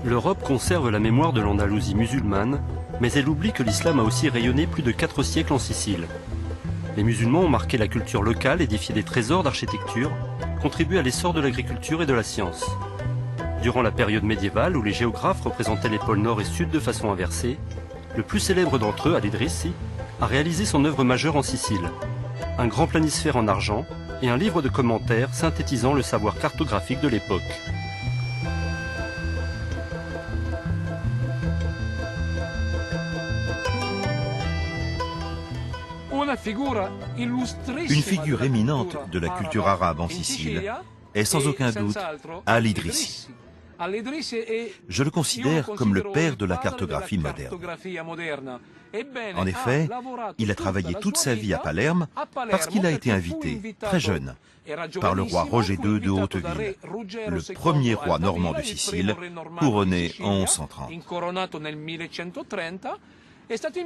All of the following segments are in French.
L'Europe conserve la mémoire de l'Andalousie musulmane, mais elle oublie que l'islam a aussi rayonné plus de 4 siècles en Sicile. Les musulmans ont marqué la culture locale, édifié des trésors d'architecture, contribué à l'essor de l'agriculture et de la science. Durant la période médiévale, où les géographes représentaient les pôles nord et sud de façon inversée, le plus célèbre d'entre eux, Al-Idrissi, a réalisé son œuvre majeure en Sicile, un grand planisphère en argent et un livre de commentaires synthétisant le savoir cartographique de l'époque. Une figure éminente de la culture arabe en Sicile est sans aucun doute Al-Idrissi. Je le considère comme le père de la cartographie moderne. En effet, il a travaillé toute sa vie à Palerme parce qu'il a été invité, très jeune, par le roi Roger II de Hauteville, le premier roi normand de Sicile, couronné en 1130.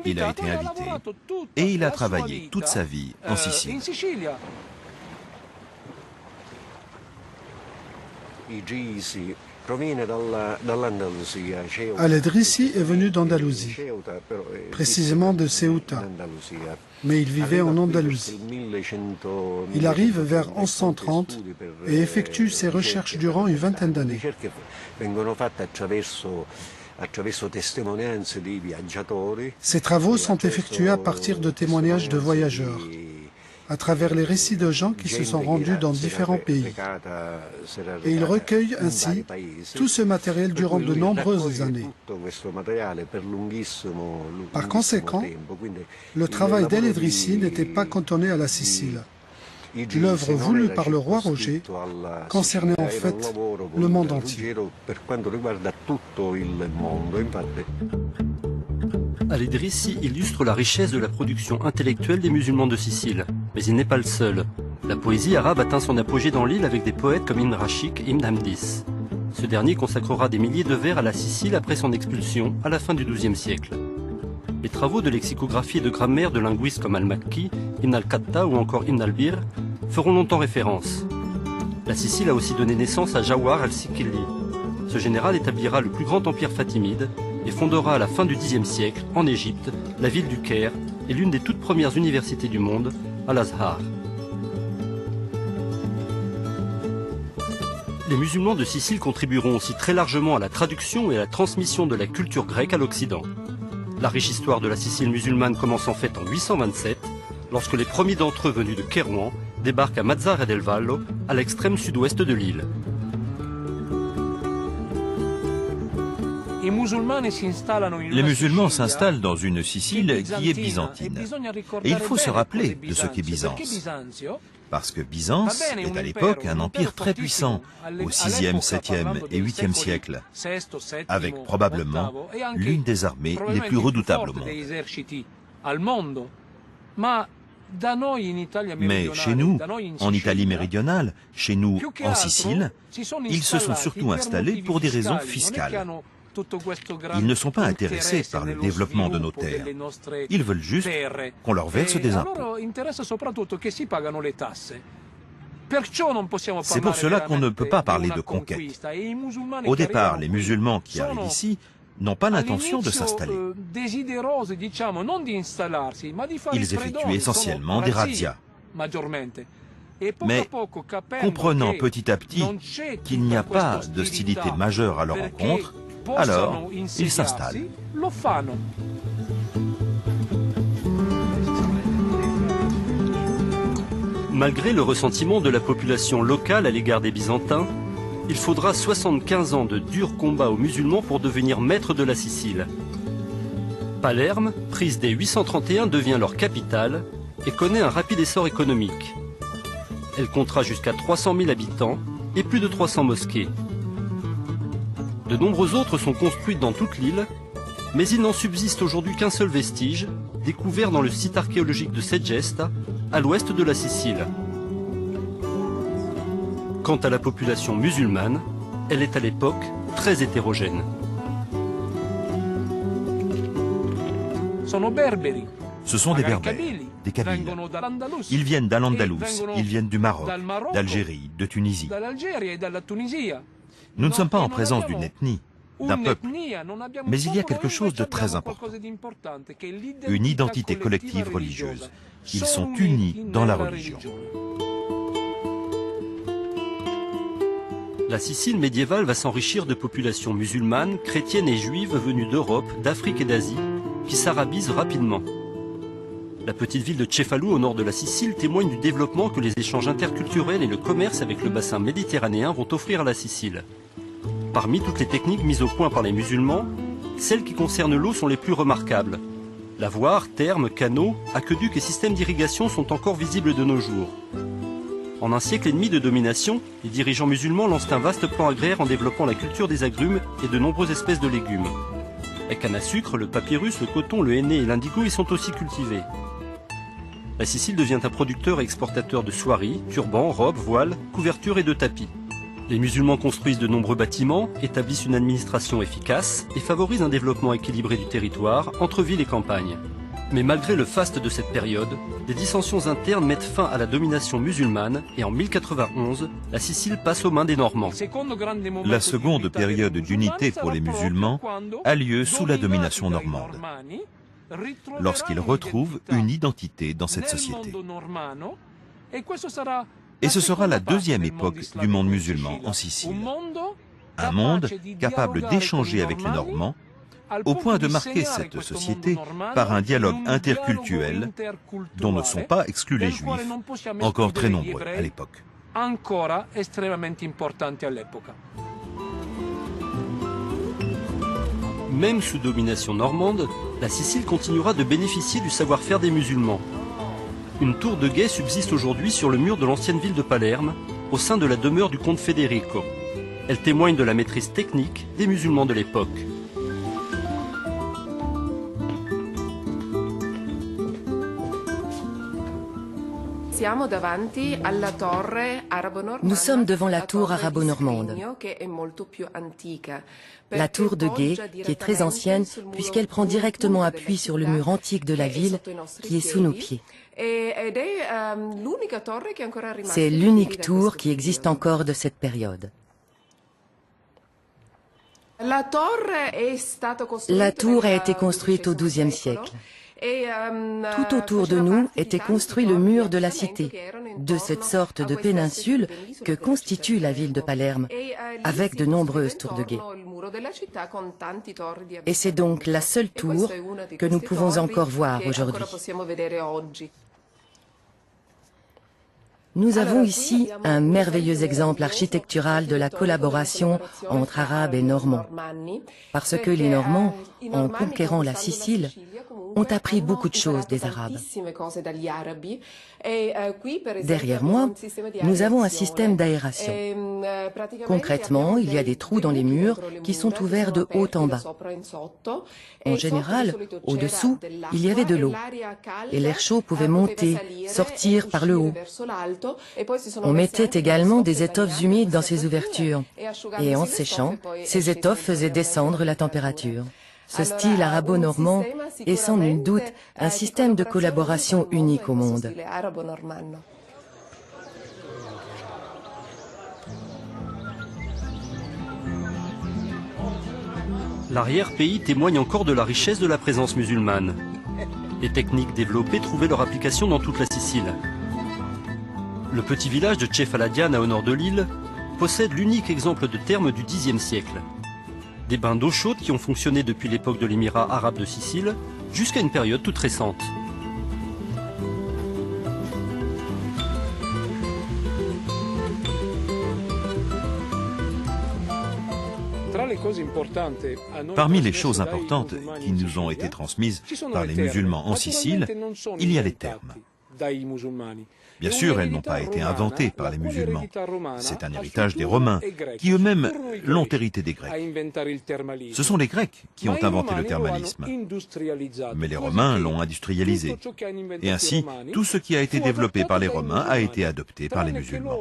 Il a été invité et il a travaillé toute sa vie en Sicile. Al-Idrissi est venu d'Andalousie, précisément de Ceuta, mais il vivait en Andalousie. Il arrive vers 1130 et effectue ses recherches durant une vingtaine d'années. Ces travaux sont effectués à partir de témoignages de voyageurs, à travers les récits de gens qui se sont rendus dans différents pays. Et il recueille ainsi tout ce matériel durant de nombreuses années. Par conséquent, le travail d'Al-Idrissi n'était pas cantonné à la Sicile. L'œuvre voulue par le roi Roger concernait en fait le monde entier. Al-Idrissi illustre la richesse de la production intellectuelle des musulmans de Sicile, mais il n'est pas le seul. La poésie arabe atteint son apogée dans l'île avec des poètes comme Ibn Rashid et Ibn Hamdis. Ce dernier consacrera des milliers de vers à la Sicile après son expulsion à la fin du XIIe siècle. Les travaux de lexicographie et de grammaire de linguistes comme Al-Makki, Ibn al-Qatta ou encore Ibn al-Bir feront longtemps référence. La Sicile a aussi donné naissance à Jawhar al-Sikili. Ce général établira le plus grand empire fatimide et fondera à la fin du Xe siècle, en Égypte, la ville du Caire et l'une des toutes premières universités du monde, Al-Azhar. Les musulmans de Sicile contribueront aussi très largement à la traduction et à la transmission de la culture grecque à l'Occident. La riche histoire de la Sicile musulmane commence en fait en 827, lorsque les premiers d'entre eux venus de Kairouan débarquent à Mazara del Vallo, à l'extrême sud-ouest de l'île. Les musulmans s'installent dans une Sicile qui est byzantine. Et il faut se rappeler de ce qu'est Byzance. Parce que Byzance est à l'époque un empire très puissant, au 6e, 7e et 8e siècle, avec probablement l'une des armées les plus redoutables au monde. Mais chez nous, en Italie méridionale, chez nous, en Sicile, ils se sont surtout installés pour des raisons fiscales. Ils ne sont pas intéressés par le développement de nos terres. Ils veulent juste qu'on leur verse des impôts. C'est pour cela qu'on ne peut pas parler de conquête. Au départ, les musulmans qui arrivent ici n'ont pas l'intention de s'installer. Ils effectuent essentiellement des razzias. Mais comprenant petit à petit qu'il n'y a pas d'hostilité majeure à leur encontre, alors ils s'installent. Malgré le ressentiment de la population locale à l'égard des Byzantins, Il faudra 75 ans de durs combats aux musulmans pour devenir maître de la Sicile. Palerme, prise dès 831, devient leur capitale et connaît un rapide essor économique. Elle comptera jusqu'à 300 000 habitants et plus de 300 mosquées. De nombreuses autres sont construites dans toute l'île, mais il n'en subsiste aujourd'hui qu'un seul vestige, découvert dans le site archéologique de Segesta, à l'ouest de la Sicile. Quant à la population musulmane, elle est à l'époque très hétérogène. Ce sont des Berbères, des Kabyles. Ils viennent d'Al-Andalus, ils viennent du Maroc, d'Algérie, de Tunisie. Nous ne sommes pas en présence d'une ethnie, d'un peuple, mais il y a quelque chose de très important. Une identité collective religieuse. Ils sont unis dans la religion. La Sicile médiévale va s'enrichir de populations musulmanes, chrétiennes et juives venues d'Europe, d'Afrique et d'Asie, qui s'arabisent rapidement. La petite ville de Cefalù au nord de la Sicile témoigne du développement que les échanges interculturels et le commerce avec le bassin méditerranéen vont offrir à la Sicile. Parmi toutes les techniques mises au point par les musulmans, celles qui concernent l'eau sont les plus remarquables. Lavoirs, thermes, canaux, aqueducs et systèmes d'irrigation sont encore visibles de nos jours. En un siècle et demi de domination, les dirigeants musulmans lancent un vaste plan agraire en développant la culture des agrumes et de nombreuses espèces de légumes. La canne à sucre, le papyrus, le coton, le henné et l'indigo y sont aussi cultivés. La Sicile devient un producteur et exportateur de soieries, turbans, robes, voiles, couvertures et de tapis. Les musulmans construisent de nombreux bâtiments, établissent une administration efficace et favorisent un développement équilibré du territoire entre villes et campagnes. Mais malgré le faste de cette période, des dissensions internes mettent fin à la domination musulmane et en 1091, la Sicile passe aux mains des Normands. La seconde période d'unité pour les musulmans a lieu sous la domination normande, lorsqu'ils retrouvent une identité dans cette société. Et ce sera la deuxième époque du monde musulman en Sicile. Un monde capable d'échanger avec les Normands, au point de marquer cette société par un dialogue interculturel dont ne sont pas exclus les Juifs, encore très nombreux à l'époque. Même sous domination normande, la Sicile continuera de bénéficier du savoir-faire des musulmans. Une tour de guet subsiste aujourd'hui sur le mur de l'ancienne ville de Palerme, au sein de la demeure du comte Federico. Elle témoigne de la maîtrise technique des musulmans de l'époque. Nous sommes devant la tour arabo-normande, la tour de guet, qui est très ancienne puisqu'elle prend directement appui sur le mur antique de la ville qui est sous nos pieds. C'est l'unique tour qui existe encore de cette période. La tour a été construite au XIIe siècle. Tout autour de nous était construit le mur de la cité, de cette sorte de péninsule que constitue la ville de Palerme, avec de nombreuses tours de guet. Et c'est donc la seule tour que nous pouvons encore voir aujourd'hui. Nous avons ici un merveilleux exemple architectural de la collaboration entre Arabes et Normands, parce que les Normands, en conquérant la Sicile, ont appris beaucoup de choses des Arabes. Derrière moi, nous avons un système d'aération. Concrètement, il y a des trous dans les murs qui sont ouverts de haut en bas. En général, au-dessous, il y avait de l'eau et l'air chaud pouvait monter, sortir par le haut. On mettait également des étoffes humides dans ces ouvertures et en séchant, ces étoffes faisaient descendre la température. Ce style arabo-normand est sans nul doute un système de collaboration unique au monde. L'arrière-pays témoigne encore de la richesse de la présence musulmane. Les techniques développées trouvaient leur application dans toute la Sicile. Le petit village de Cefaladiana au nord de l'île possède l'unique exemple de thermes du Xe siècle. Des bains d'eau chaude qui ont fonctionné depuis l'époque de l'émirat arabe de Sicile jusqu'à une période toute récente. Parmi les choses importantes qui nous ont été transmises par les musulmans en Sicile, il y a les termes. Bien sûr, elles n'ont pas été inventées par les musulmans. C'est un héritage des Romains, qui eux-mêmes l'ont hérité des Grecs. Ce sont les Grecs qui ont inventé le thermalisme, mais les Romains l'ont industrialisé. Et ainsi, tout ce qui a été développé par les Romains a été adopté par les musulmans.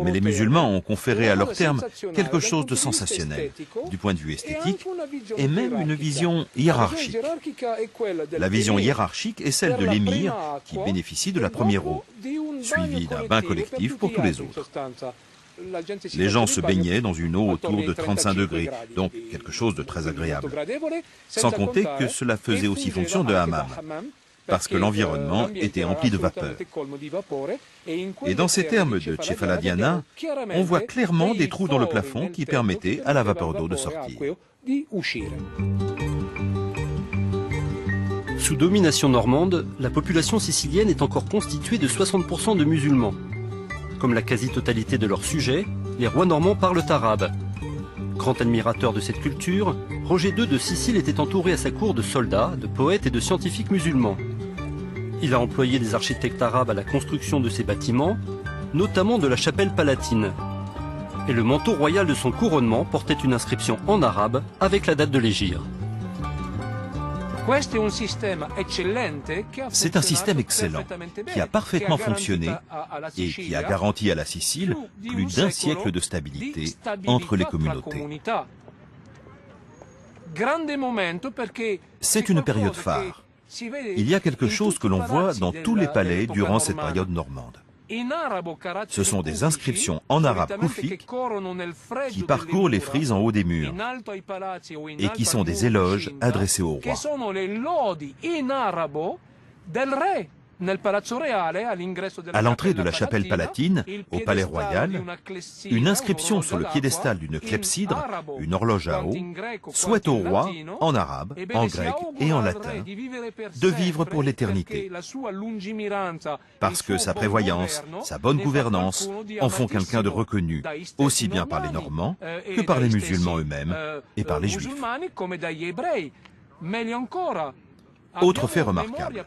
Mais les musulmans ont conféré à leurs termes quelque chose de sensationnel, du point de vue esthétique, et même une vision hiérarchique. La vision hiérarchique est celle de l'émir qui bénéficie de la première eau, suivie d'un bain collectif pour tous les autres. Les gens se baignaient dans une eau autour de 35 degrés, donc quelque chose de très agréable. Sans compter que cela faisait aussi fonction de hammam, parce que l'environnement était empli de vapeur. Et dans ces termes de Cefaladiana, on voit clairement des trous dans le plafond qui permettaient à la vapeur d'eau de sortir. Sous domination normande, la population sicilienne est encore constituée de 60% de musulmans. Comme la quasi-totalité de leurs sujets, les rois normands parlent arabe. Grand admirateur de cette culture, Roger II de Sicile était entouré à sa cour de soldats, de poètes et de scientifiques musulmans. Il a employé des architectes arabes à la construction de ses bâtiments, notamment de la chapelle palatine. Et le manteau royal de son couronnement portait une inscription en arabe avec la date de l'hégire. C'est un système excellent, qui a parfaitement fonctionné et qui a garanti à la Sicile plus d'un siècle de stabilité entre les communautés. C'est une période phare. Il y a quelque chose que l'on voit dans tous les palais durant cette période normande. Ce sont des inscriptions en arabe koufique qui parcourent les frises en haut des murs et qui sont des éloges adressés au roi. À l'entrée de la chapelle palatine, au palais royal, une inscription sur le piédestal d'une clepsydre, une horloge à eau, souhaite au roi, en arabe, en grec et en latin, de vivre pour l'éternité, parce que sa prévoyance, sa bonne gouvernance en font quelqu'un de reconnu, aussi bien par les Normands que par les musulmans eux-mêmes et par les Juifs. Autre fait remarquable,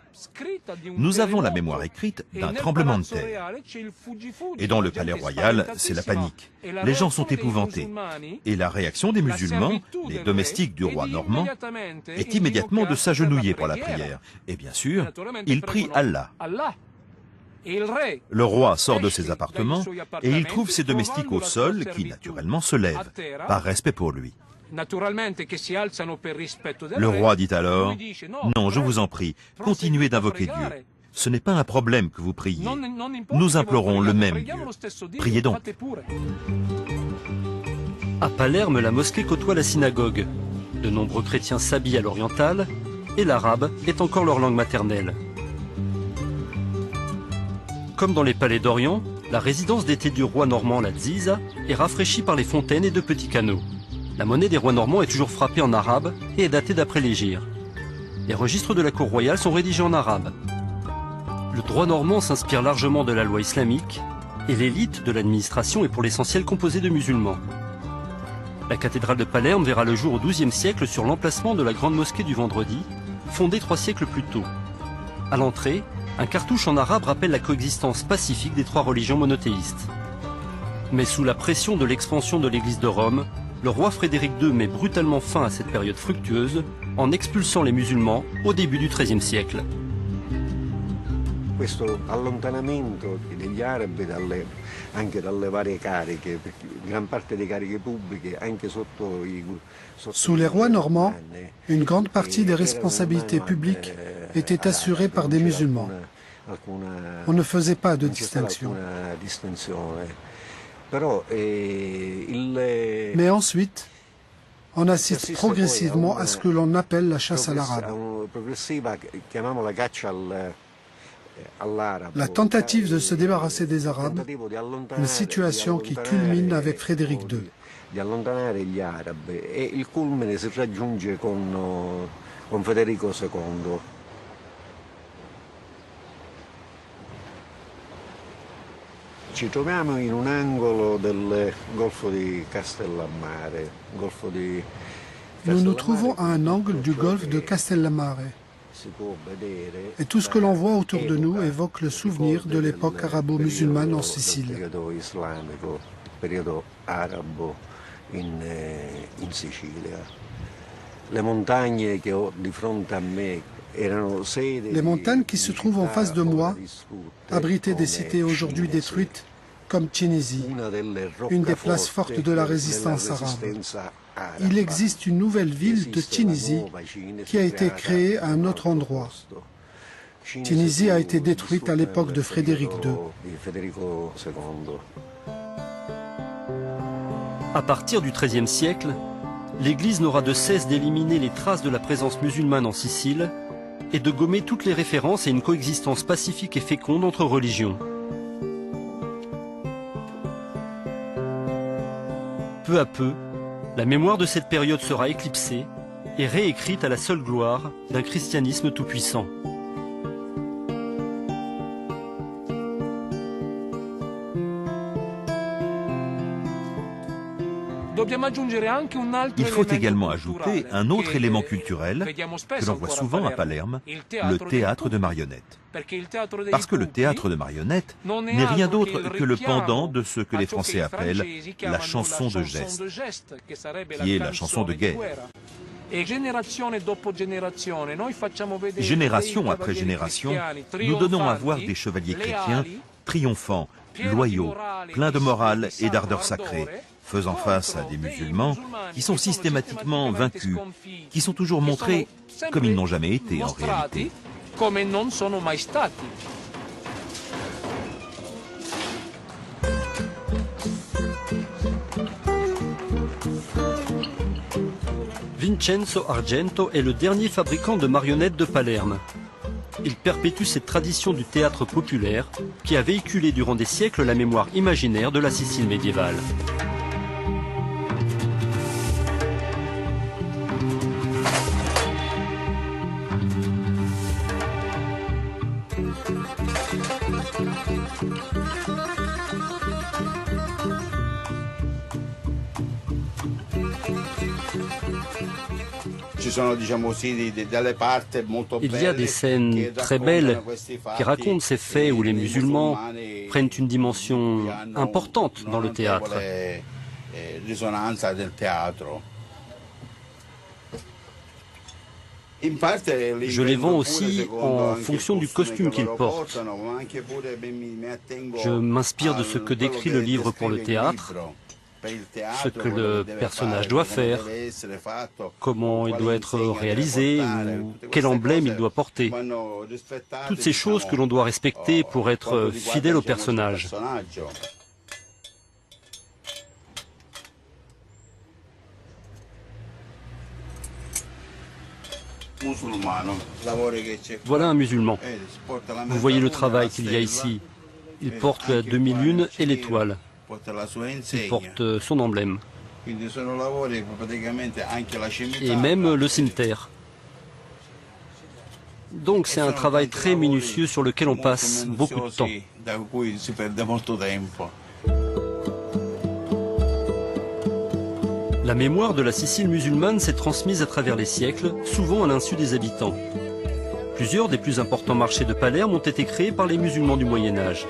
nous avons la mémoire écrite d'un tremblement de terre. Et dans le palais royal, c'est la panique. Les gens sont épouvantés. Et la réaction des musulmans, les domestiques du roi normand, est immédiatement de s'agenouiller pour la prière. Et bien sûr, ils prient Allah. Le roi sort de ses appartements et il trouve ses domestiques au sol qui, naturellement, se lèvent, par respect pour lui. Le roi dit alors, « Non, je vous en prie, continuez d'invoquer Dieu. Ce n'est pas un problème que vous priez. Nous implorons le même Dieu. Priez donc. » À Palerme, la mosquée côtoie la synagogue. De nombreux chrétiens s'habillent à l'orientale et l'arabe est encore leur langue maternelle. Comme dans les palais d'Orient, la résidence d'été du roi normand, la Ziza, est rafraîchie par les fontaines et de petits canaux. La monnaie des rois normands est toujours frappée en arabe et est datée d'après l'hégire. Les registres de la cour royale sont rédigés en arabe. Le droit normand s'inspire largement de la loi islamique et l'élite de l'administration est pour l'essentiel composée de musulmans. La cathédrale de Palerme verra le jour au XIIe siècle sur l'emplacement de la grande mosquée du Vendredi, fondée 3 siècles plus tôt. À l'entrée, un cartouche en arabe rappelle la coexistence pacifique des 3 religions monothéistes. Mais sous la pression de l'expansion de l'église de Rome, le roi Frédéric II met brutalement fin à cette période fructueuse en expulsant les musulmans au début du XIIIe siècle. Questo allontanamento degli arabi anche dalle varie cariche, perché gran parte delle cariche pubbliche anche sotto Sous les rois normands, une grande partie des responsabilités publiques était assurée par des musulmans. On ne faisait pas de distinction. Mais ensuite, on assiste progressivement à ce que l'on appelle la chasse à l'arabe. La tentative de se débarrasser des Arabes, une situation qui culmine avec Frédéric II. Di allontanare gli arabi e il culmine si raggiunge con Federico II. Ci troviamo in un angolo del golfo di Castellammare, golfo di Nous nous trouvons à un angle du golfe de Castellammare. Et tout ce que l'on voit autour de nous évoque le souvenir de l'époque arabo-musulmane en Sicile. Les montagnes qui se trouvent en face de moi abritaient des cités aujourd'hui détruites comme Cinisi, une des places fortes de la résistance arabe. Il existe une nouvelle ville de Cinisi qui a été créée à un autre endroit. Cinisi a été détruite à l'époque de Frédéric II. À partir du XIIIe siècle, l'Église n'aura de cesse d'éliminer les traces de la présence musulmane en Sicile et de gommer toutes les références à une coexistence pacifique et féconde entre religions. Peu à peu, la mémoire de cette période sera éclipsée et réécrite à la seule gloire d'un christianisme tout-puissant. Il faut également ajouter un autre élément culturel que l'on voit souvent à Palerme, le théâtre de marionnettes. Parce que le théâtre de marionnettes n'est rien d'autre que le pendant de ce que les Français appellent la chanson de geste, qui est la chanson de guerre. Génération après génération, nous donnons à voir des chevaliers chrétiens triomphants, loyaux, pleins de morale et d'ardeur sacrée, faisant face à des musulmans qui sont systématiquement vaincus, qui sont toujours montrés comme ils n'ont jamais été en réalité. Vincenzo Argento est le dernier fabricant de marionnettes de Palerme. Il perpétue cette tradition du théâtre populaire qui a véhiculé durant des siècles la mémoire imaginaire de la Sicile médiévale. Il y a des scènes très belles qui racontent ces faits où les musulmans prennent une dimension importante dans le théâtre. Je les vends aussi en fonction du costume qu'ils portent. Je m'inspire de ce que décrit le livre pour le théâtre, ce que le personnage doit faire, comment il doit être réalisé, ou quel emblème il doit porter. Toutes ces choses que l'on doit respecter pour être fidèle au personnage. Voilà un musulman. Vous voyez le travail qu'il y a ici. Il porte la demi-lune et l'étoile. Il porte son emblème. Et même le cimeterre. Donc c'est un travail très minutieux sur lequel on passe beaucoup de temps. La mémoire de la Sicile musulmane s'est transmise à travers les siècles, souvent à l'insu des habitants. Plusieurs des plus importants marchés de Palerme ont été créés par les musulmans du Moyen-Âge.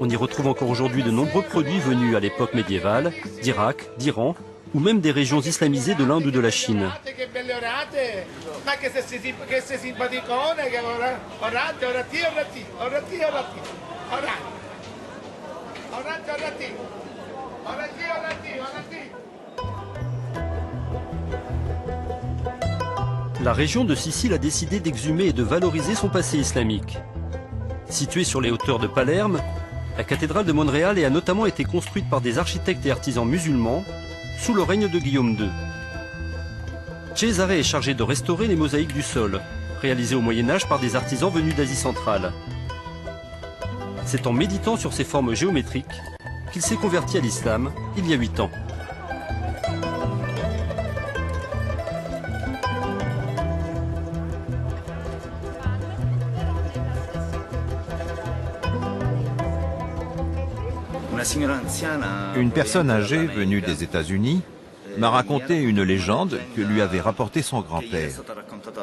On y retrouve encore aujourd'hui de nombreux produits venus à l'époque médiévale, d'Irak, d'Iran, ou même des régions islamisées de l'Inde ou de la Chine. La région de Sicile a décidé d'exhumer et de valoriser son passé islamique. Située sur les hauteurs de Palerme, la cathédrale de Monréal a notamment été construite par des architectes et artisans musulmans sous le règne de Guillaume II. Cesare est chargé de restaurer les mosaïques du sol, réalisées au Moyen-Âge par des artisans venus d'Asie centrale. C'est en méditant sur ces formes géométriques qu'il s'est converti à l'islam il y a 8 ans. Une personne âgée venue des États-Unis m'a raconté une légende que lui avait rapportée son grand-père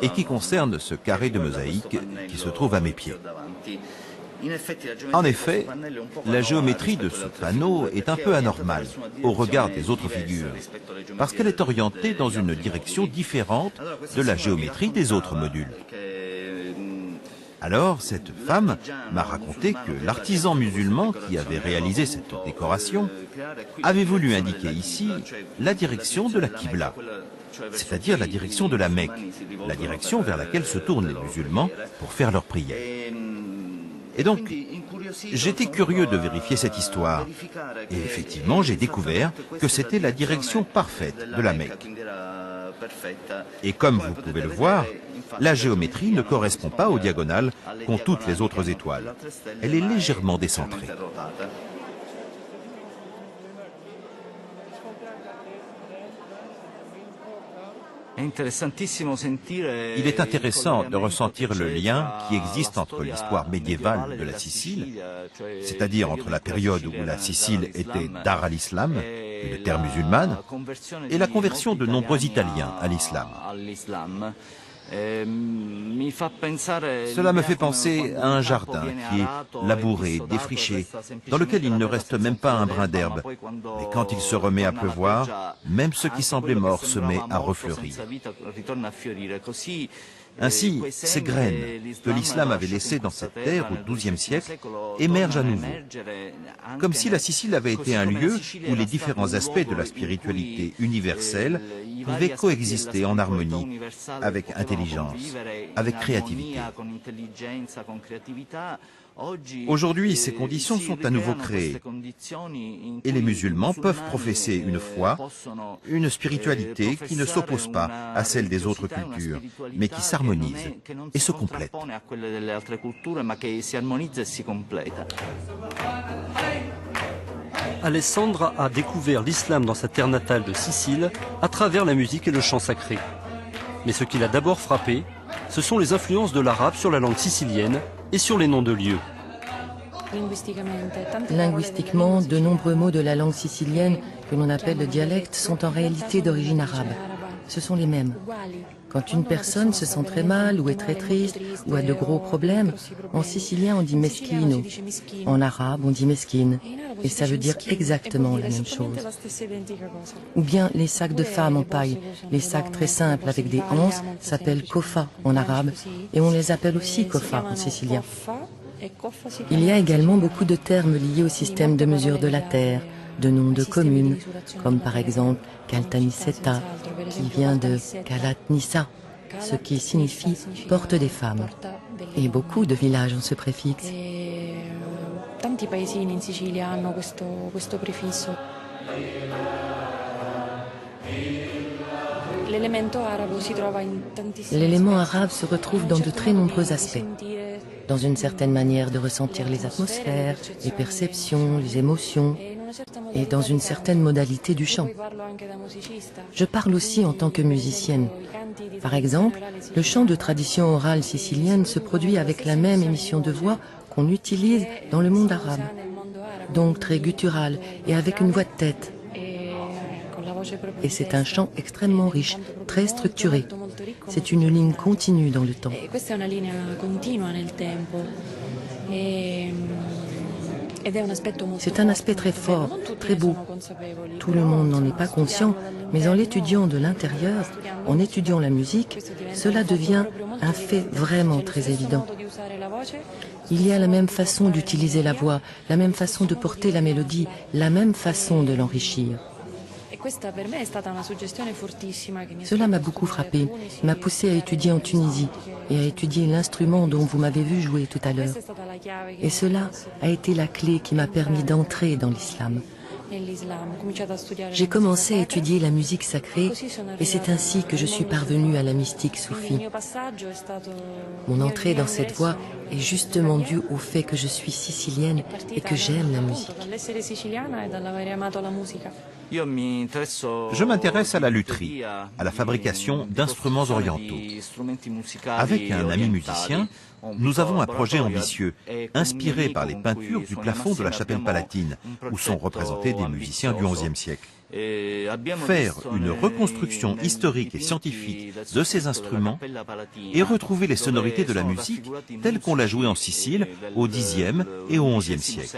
et qui concerne ce carré de mosaïque qui se trouve à mes pieds. En effet, la géométrie de ce panneau est un peu anormale au regard des autres figures, parce qu'elle est orientée dans une direction différente de la géométrie des autres modules. Alors, cette femme m'a raconté que l'artisan musulman qui avait réalisé cette décoration avait voulu indiquer ici la direction de la Qibla, c'est-à-dire la direction de la Mecque, la direction vers laquelle se tournent les musulmans pour faire leurs prières. Et donc, j'étais curieux de vérifier cette histoire. Et effectivement, j'ai découvert que c'était la direction parfaite de la Mecque. Et comme vous pouvez le voir, la géométrie ne correspond pas aux diagonales qu'ont toutes les autres étoiles. Elle est légèrement décentrée. Il est intéressant de ressentir le lien qui existe entre l'histoire médiévale de la Sicile, c'est-à-dire entre la période où la Sicile était Dar al-Islam, une terre musulmane, et la conversion de nombreux Italiens à l'islam. Cela me fait penser à un jardin qui est labouré, défriché, dans lequel il ne reste même pas un brin d'herbe. Mais quand il se remet à pleuvoir, même ce qui semblait mort se met à refleurir. Ainsi, ces graines que l'islam avait laissées dans cette terre au XIIe siècle émergent à nouveau, comme si la Sicile avait été un lieu où les différents aspects de la spiritualité universelle pouvaient coexister en harmonie, avec intelligence, avec créativité. Aujourd'hui, ces conditions sont à nouveau créées et les musulmans peuvent professer une foi, une spiritualité qui ne s'oppose pas à celle des autres cultures, mais qui s'harmonise et se complète. Alessandra a découvert l'islam dans sa terre natale de Sicile à travers la musique et le chant sacré. Mais ce qui l'a d'abord frappé, ce sont les influences de l'arabe sur la langue sicilienne et sur les noms de lieux. Linguistiquement, de nombreux mots de la langue sicilienne que l'on appelle le dialecte sont en réalité d'origine arabe. Ce sont les mêmes. Quand une personne se sent très mal ou est très triste ou a de gros problèmes, en sicilien on dit meschino, en arabe on dit mesquine, et ça veut dire exactement la même chose. Ou bien les sacs de femmes en paille, les sacs très simples avec des anses s'appellent kofa en arabe, et on les appelle aussi kofa en sicilien. Il y a également beaucoup de termes liés au système de mesure de la terre, de noms de communes, comme par exemple Caltanissetta, qui vient de Calatnissa, ce qui signifie porte des femmes. Et beaucoup de villages ont ce préfixe. Tanti paesini in Sicilia hanno questo prefisso. L'élément arabe se retrouve dans de très nombreux aspects. Dans une certaine manière de ressentir les atmosphères, les perceptions, les émotions, et dans une certaine modalité du chant. Je parle aussi en tant que musicienne. Par exemple, le chant de tradition orale sicilienne se produit avec la même émission de voix qu'on utilise dans le monde arabe. Donc très guttural et avec une voix de tête. Et c'est un chant extrêmement riche, très structuré. C'est une ligne continue dans le temps. C'est un aspect très fort, très beau. Tout le monde n'en est pas conscient, mais en l'étudiant de l'intérieur, en étudiant la musique, cela devient un fait vraiment très évident. Il y a la même façon d'utiliser la voix, la même façon de porter la mélodie, la même façon de l'enrichir. Cela m'a beaucoup frappé, m'a poussé à étudier en Tunisie et à étudier l'instrument dont vous m'avez vu jouer tout à l'heure. Et cela a été la clé qui m'a permis d'entrer dans l'islam. J'ai commencé à étudier la musique sacrée et c'est ainsi que je suis parvenue à la mystique soufie. Mon entrée dans cette voie est justement due au fait que je suis sicilienne et que j'aime la musique. Je m'intéresse à la lutherie, à la fabrication d'instruments orientaux. Avec un ami musicien, nous avons un projet ambitieux, inspiré par les peintures du plafond de la chapelle palatine, où sont représentés des musiciens du XIe siècle. Faire une reconstruction historique et scientifique de ces instruments et retrouver les sonorités de la musique telles qu'on l'a jouée en Sicile au Xe et au XIe siècle,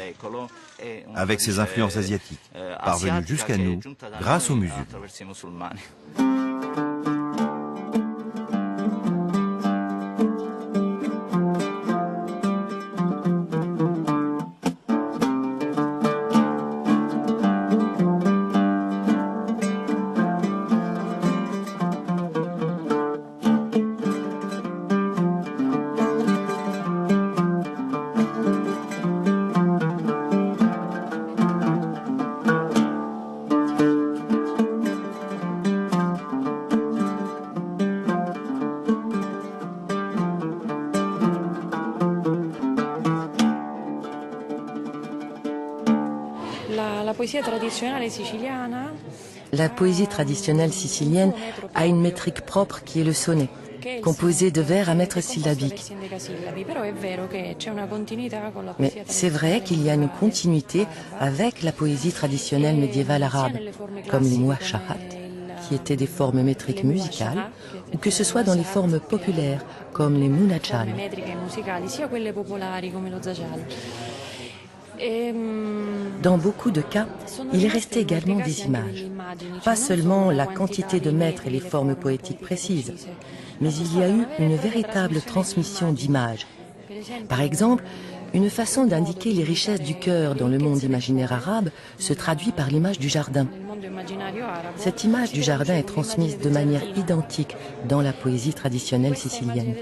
avec ses influences asiatiques, parvenues jusqu'à nous grâce aux musulmans. La poésie traditionnelle sicilienne a une métrique propre qui est le sonnet, composé de vers à mètre syllabique. Mais c'est vrai qu'il y a une continuité avec la poésie traditionnelle médiévale arabe, comme les muasharat, qui étaient des formes métriques musicales, ou que ce soit dans les formes populaires, comme les munajal. Dans beaucoup de cas, il est resté également des images. Pas seulement la quantité de mètres et les formes poétiques précises, mais il y a eu une véritable transmission d'images. Par exemple, une façon d'indiquer les richesses du cœur dans le monde imaginaire arabe se traduit par l'image du jardin. Cette image du jardin est transmise de manière identique dans la poésie traditionnelle sicilienne.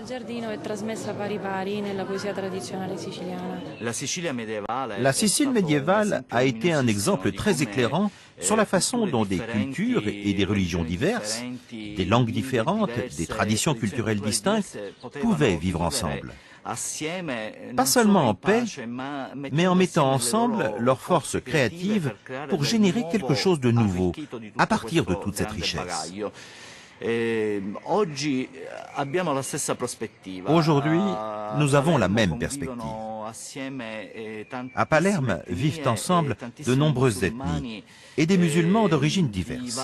La Sicile médiévale a été un exemple très éclairant sur la façon dont des cultures et des religions diverses, des langues différentes, des traditions culturelles distinctes pouvaient vivre ensemble. Pas seulement en paix, mais en mettant ensemble leurs forces créatives pour générer quelque chose de nouveau à partir de toute cette richesse. Aujourd'hui, nous avons la même perspective. À Palerme vivent ensemble de nombreuses ethnies et des musulmans d'origines diverses.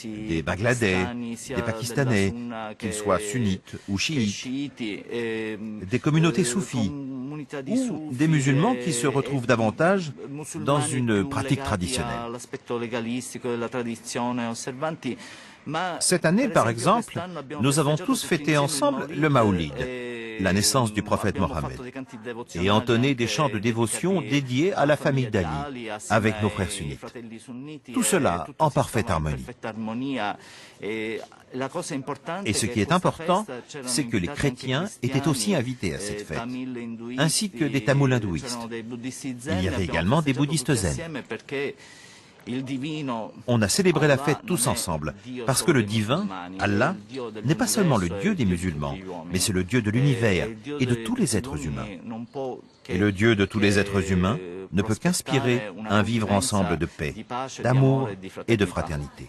Des Bangladais, des Pakistanais, qu'ils soient sunnites ou chiites, des communautés soufis, ou des musulmans qui se retrouvent davantage dans une pratique traditionnelle. Cette année, par exemple, nous avons tous fêté ensemble le Maoulid, la naissance du prophète Mohammed, et entonné des chants de dévotion dédiés à la famille d'Ali, avec nos frères sunnites. Tout cela en parfaite harmonie. Et ce qui est important, c'est que les chrétiens étaient aussi invités à cette fête, ainsi que des Tamouls hindouistes. Il y avait également des bouddhistes zen. On a célébré la fête tous ensemble, parce que le divin, Allah, n'est pas seulement le Dieu des musulmans, mais c'est le Dieu de l'univers et de tous les êtres humains. Et le Dieu de tous les êtres humains ne peut qu'inspirer un vivre ensemble de paix, d'amour et de fraternité.